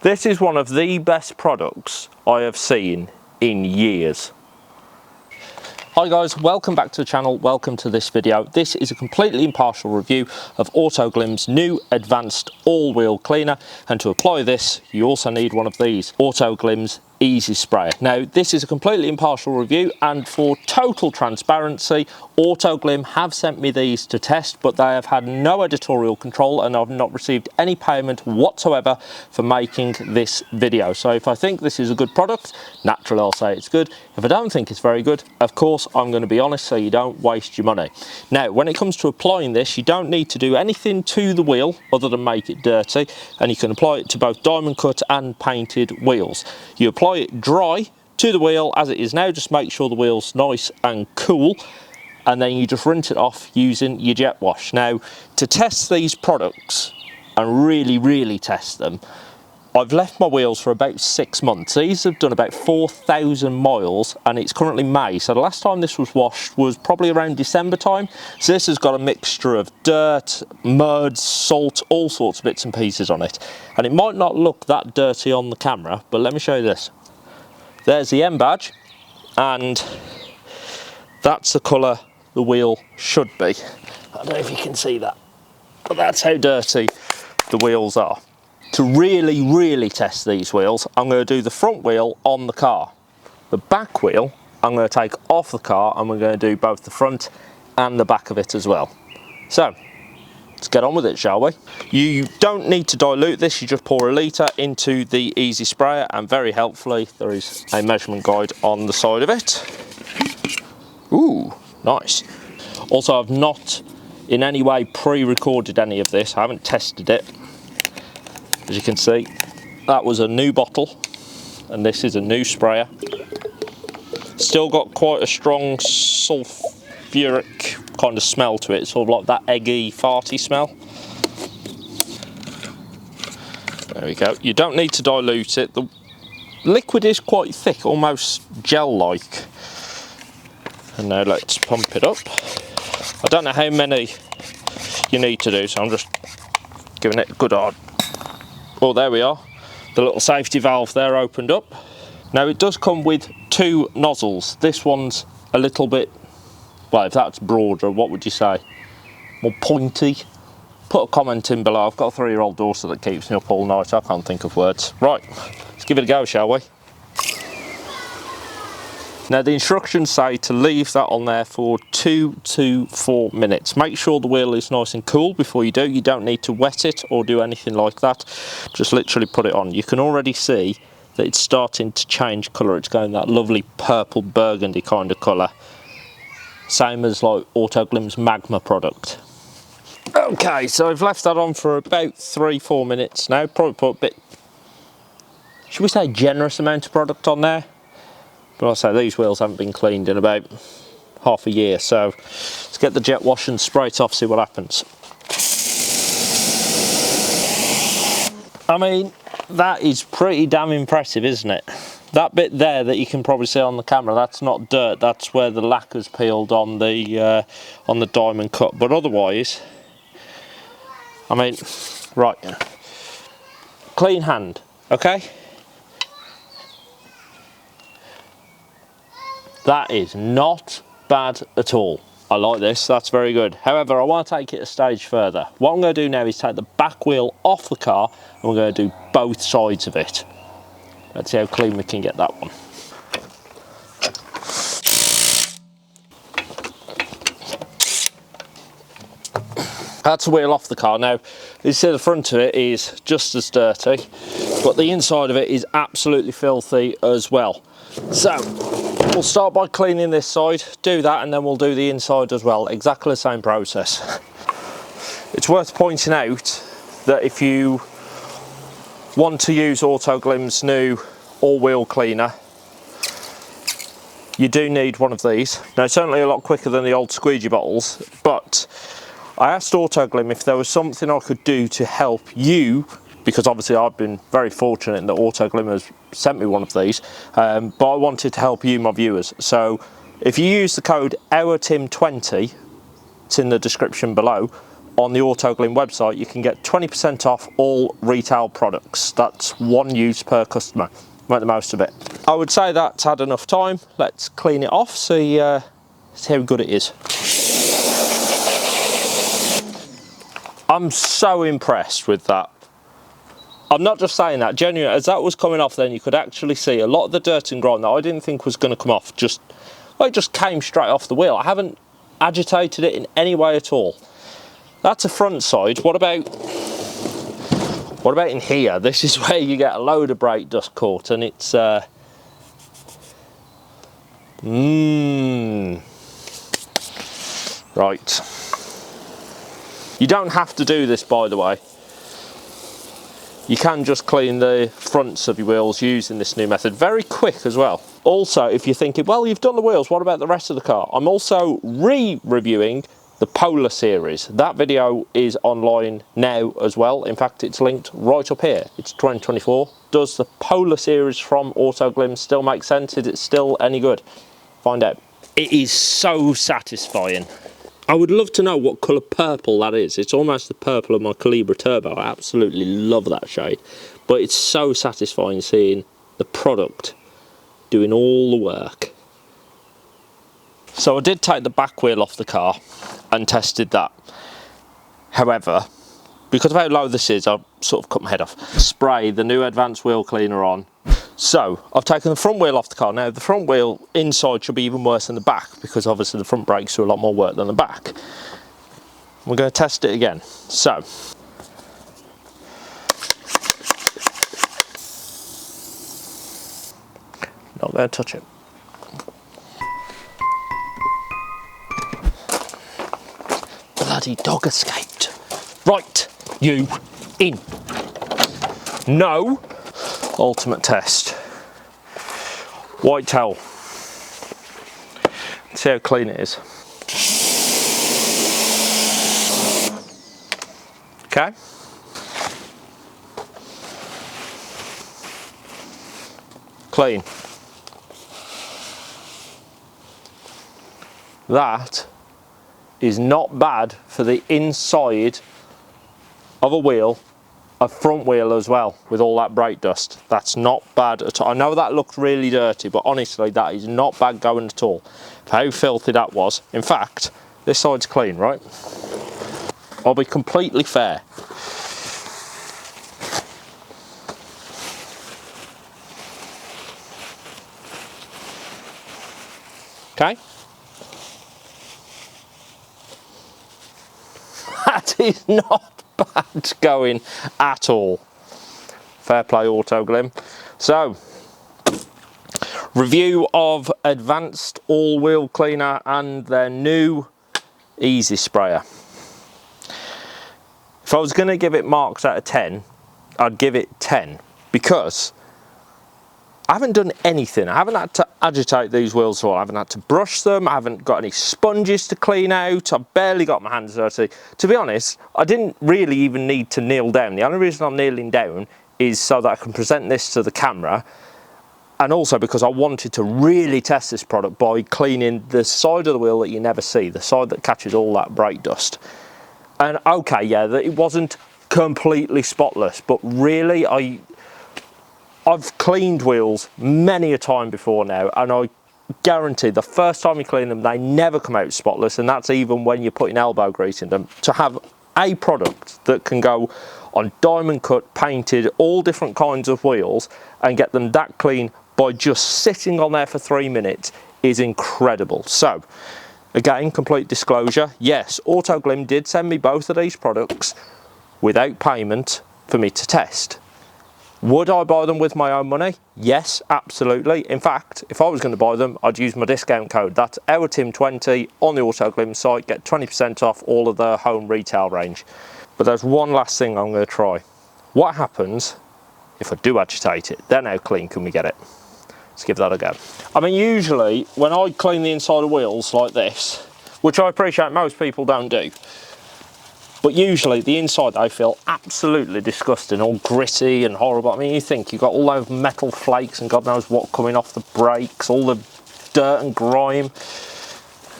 This is one of the best products I have seen in years. Hi guys, welcome back to the channel, welcome to this video. This is a completely impartial review of Autoglym's new advanced all-wheel cleaner, and to apply this you also need one of these, Autoglym's Easy Sprayer. Now this is a completely impartial review, and for total transparency, Autoglym have sent me these to test, but they have had no editorial control and I've not received any payment whatsoever for making this video. So if I think this is a good product, naturally I'll say it's good. If I don't think it's very good, of course I'm going to be honest so you don't waste your money. Now when it comes to applying this, you don't need to do anything to the wheel other than make it dirty, and you can apply it to both diamond cut and painted wheels. You apply it dry to the wheel as it is now, just make sure the wheel's nice and cool, and then you just rinse it off using your jet wash. Now to test these products and really test them, I've left my wheels for about 6 months. These have done about 4,000 miles and it's currently May, so the last time this was washed was probably around December time. So this has got a mixture of dirt, mud, salt, all sorts of bits and pieces on it, and it might not look that dirty on the camera, but let me show you this. There's the M badge, and that's the colour the wheel should be. I don't know if you can see that, but that's how dirty the wheels are. To really test these wheels, I'm going to do the front wheel on the car. The back wheel I'm going to take off the car, and we're going to do both the front and the back of it as well. So let's get on with it, shall we? You don't need to dilute this, you just pour a litre into the Easy Sprayer, and very helpfully there is a measurement guide on the side of it. Ooh, nice. Also, I've not in any way pre-recorded any of this, I haven't tested it. As you can see, that was a new bottle and this is a new sprayer. Still got quite a strong sulphuric kind of smell to it, sort of like that eggy, farty smell. There we go. You don't need to dilute it. The liquid is quite thick, almost gel-like. And now let's pump it up. I don't know how many you need to do, so I'm just giving it a good hard. Oh, there we are. The little safety valve there opened up. Now it does come with 2 nozzles. This one's a little bit, well, if that's broader, what would you say? More pointy? Put a comment in below. I've got a 3-year-old daughter that keeps me up all night. I can't think of words. Right, let's give it a go, shall we? Now the instructions say to leave that on there for 2 to 4 minutes. Make sure the wheel is nice and cool before you do. You don't need to wet it or do anything like that. Just literally put it on. You can already see that it's starting to change colour. It's going that lovely purple burgundy kind of colour. Same as like Autoglym's Magma product. Okay, so I've left that on for about 3-4 minutes now. Probably put a bit, should we say, generous amount of product on there. But I'll say these wheels haven't been cleaned in about half a year, so let's get the jet wash and spray it off, see what happens. I mean, that is pretty damn impressive, isn't it? That bit there that you can probably see on the camera, that's not dirt, that's where the lacquer's peeled on the diamond cut. But otherwise, I mean, right, clean hand, okay? That is not bad at all. I like this, that's very good. However, I want to take it a stage further. What I'm going to do now is take the back wheel off the car and we're going to do both sides of it. Let's see how clean we can get that one. That's the wheel off the car. Now, you see the front of it is just as dirty, but the inside of it is absolutely filthy as well. So, we'll start by cleaning this side, do that, and then we'll do the inside as well. Exactly the same process. It's worth pointing out that if you want to use Autoglym's new all-wheel cleaner, you do need one of these. Now, it's certainly a lot quicker than the old squeegee bottles, but I asked Autoglym if there was something I could do to help you, because obviously I've been very fortunate that Autoglym has sent me one of these, but I wanted to help you, my viewers. So if you use the code OurTim20, it's in the description below, on the Autoglym website, you can get 20% off all retail products. That's one use per customer. Make the most of it. I would say that's had enough time. Let's clean it off, see how good it is. I'm so impressed with that. I'm not just saying that, genuinely, as that was coming off then you could actually see a lot of the dirt and grime that I didn't think was going to come off, it just came straight off the wheel. I haven't agitated it in any way at all. That's a front side. What about in here? This is where you get a load of brake dust caught, and it's right. You don't have to do this, by the way. You can just clean the fronts of your wheels using this new method. Very quick as well. Also, if you're thinking, well, you've done the wheels, what about the rest of the car? I'm also re-reviewing the Polar series. That video is online now as well. In fact, it's linked right up here. It's 2024. Does the Polar series from Autoglym still make sense? Is it still any good? Find out. It is so satisfying. I would love to know what colour purple that is. It's almost the purple of my Calibra Turbo. I absolutely love that shade. But it's so satisfying seeing the product doing all the work. So I did take the back wheel off the car and tested that. However, because of how low this is, I've sort of cut my head off. Spray the new advanced wheel cleaner on. So I've taken the front wheel off the car. Now the front wheel inside should be even worse than the back, because obviously the front brakes do a lot more work than the back. We're going to test it again. So not going to touch it. Bloody dog escaped. Right, you in. No. Ultimate test. White towel. See how clean it is. Okay. Clean. That is not bad for the inside of a wheel, a front wheel as well, with all that brake dust. That's not bad at all. I know that looked really dirty, but honestly that is not bad going at all for how filthy that was. In fact, this side's clean, right? I'll be completely fair. Okay. That is not bad going at all. Fair play, Autoglym. So, review of advanced all-wheel cleaner and their new easy sprayer. If I was going to give it marks out of 10, I'd give it 10, because I haven't done anything. I haven't had to agitate these wheels at all. I haven't had to brush them. I haven't got any sponges to clean out. I've barely got my hands dirty. To be honest, I didn't really even need to kneel down. The only reason I'm kneeling down is so that I can present this to the camera, and also because I wanted to really test this product by cleaning the side of the wheel that you never see, the side that catches all that brake dust. And okay, yeah, it wasn't completely spotless, but really I've cleaned wheels many a time before now, and I guarantee the first time you clean them, they never come out spotless, and that's even when you're putting elbow grease in them. To have a product that can go on diamond cut, painted, all different kinds of wheels, and get them that clean by just sitting on there for 3 minutes is incredible. So, again, complete disclosure, yes, Autoglym did send me both of these products without payment for me to test. Would I buy them with my own money? Yes, absolutely. In fact, if I was going to buy them, I'd use my discount code. That's OurTim20 on the Autoglym site. Get 20% off all of their home retail range. But there's one last thing I'm going to try. What happens if I do agitate it? Then how clean can we get it? Let's give that a go. I mean, usually when I clean the inside of wheels like this, which I appreciate most people don't do, but usually the inside I feel absolutely disgusting, all gritty and horrible. I mean, you think you've got all those metal flakes and God knows what coming off the brakes, all the dirt and grime.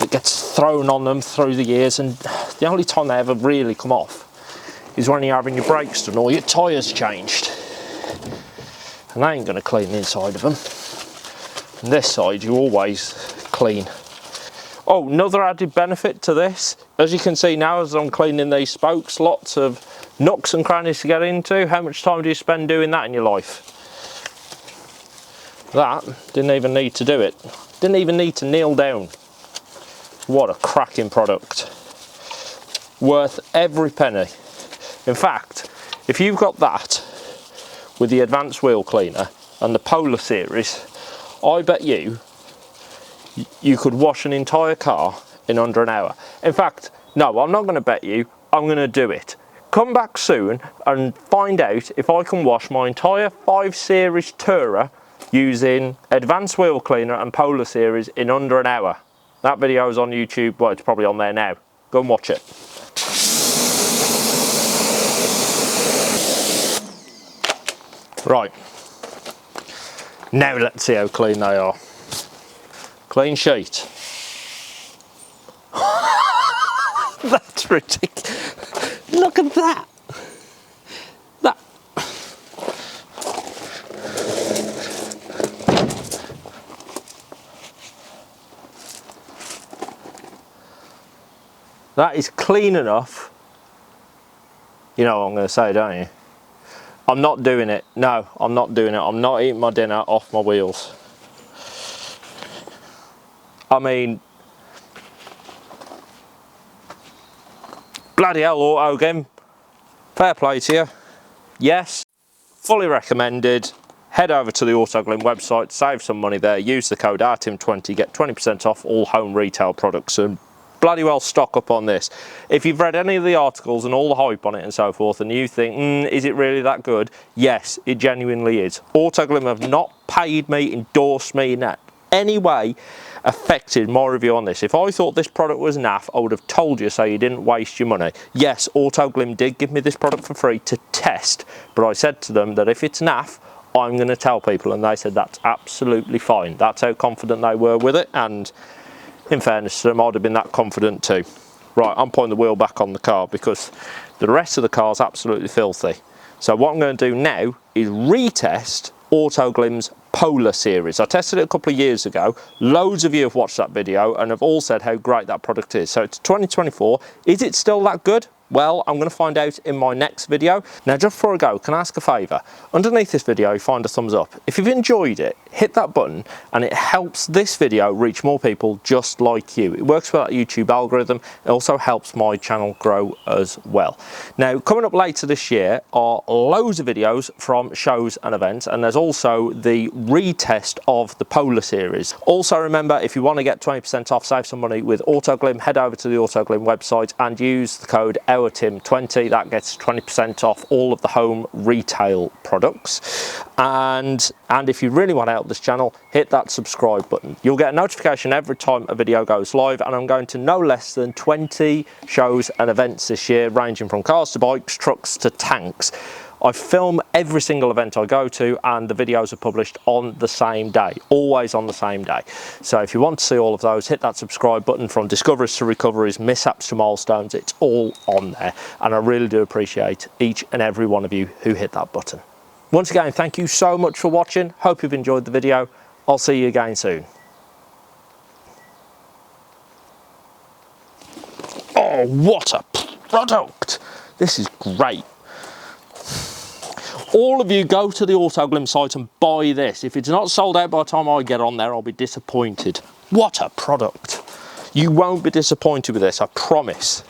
that gets thrown on them through the years, and the only time they ever really come off is when you're having your brakes done or your tyres changed. And they ain't going to clean the inside of them. And this side you always clean. Oh, another added benefit to this, as you can see now as I'm cleaning these spokes, lots of nooks and crannies to get into. How much time do you spend doing that in your life? That didn't even need to do it. Didn't even need to kneel down. What a cracking product. Worth every penny. In fact, if you've got that with the advanced wheel cleaner and the Polar series, I bet you could wash an entire car in under an hour. In fact, no, I'm not going to bet you, I'm going to do it. Come back soon and find out if I can wash my entire 5 Series Tourer using advanced wheel cleaner and Polar series in under an hour. That video is on YouTube, well, it's probably on there now. Go and watch it. Right, now let's see how clean they are. Clean sheet. That's ridiculous. Look at that. That is clean enough. You know what I'm going to say, don't you? I'm not doing it. No, I'm not doing it. I'm not eating my dinner off my wheels. I mean, bloody hell, Autoglym. Fair play to you. Yes, fully recommended. Head over to the Autoglym website, save some money there, use the code RTIM20, get 20% off all home retail products, and bloody well stock up on this. If you've read any of the articles and all the hype on it and so forth, and you think, is it really that good? Yes, it genuinely is. Autoglym have not paid me, endorsed me in any way affected my review on this. If I thought this product was naff, I would have told you so you didn't waste your money. Yes, Autoglym did give me this product for free to test, but I said to them that if it's naff, I'm going to tell people, and they said that's absolutely fine. That's how confident they were with it, and in fairness to them, I'd have been that confident too. Right, I'm putting the wheel back on the car because the rest of the car is absolutely filthy. So what I'm going to do now is retest Autoglym's Polar series. I tested it a couple of years ago. Loads of you have watched that video and have all said how great that product is. So it's 2024. Is it still that good? Well, I'm going to find out in my next video. Now, just before I go, can I ask a favour? Underneath this video, find a thumbs up. If you've enjoyed it, hit that button, and it helps this video reach more people just like you. It works with that YouTube algorithm. It also helps my channel grow as well. Now, coming up later this year are loads of videos from shows and events, and there's also the retest of the Polar series. Also, remember, if you want to get 20% off, save some money with Autoglym, head over to the Autoglym website and use the code RTIM20. That gets 20% off all of the home retail products. And if you really want to help this channel, hit that subscribe button. You'll get a notification every time a video goes live, and I'm going to no less than 20 shows and events this year, ranging from cars to bikes, trucks to tanks. I film every single event I go to, and the videos are published on the same day, always on the same day. So if you want to see all of those, hit that subscribe button. From discoveries to recoveries, mishaps to milestones, it's all on there. And I really do appreciate each and every one of you who hit that button. Once again, thank you so much for watching. Hope you've enjoyed the video. I'll see you again soon. Oh, what a product! This is great. All of you go to the Autoglym site and buy this. If it's not sold out by the time I get on there, I'll be disappointed. What a product. You won't be disappointed with this, I promise.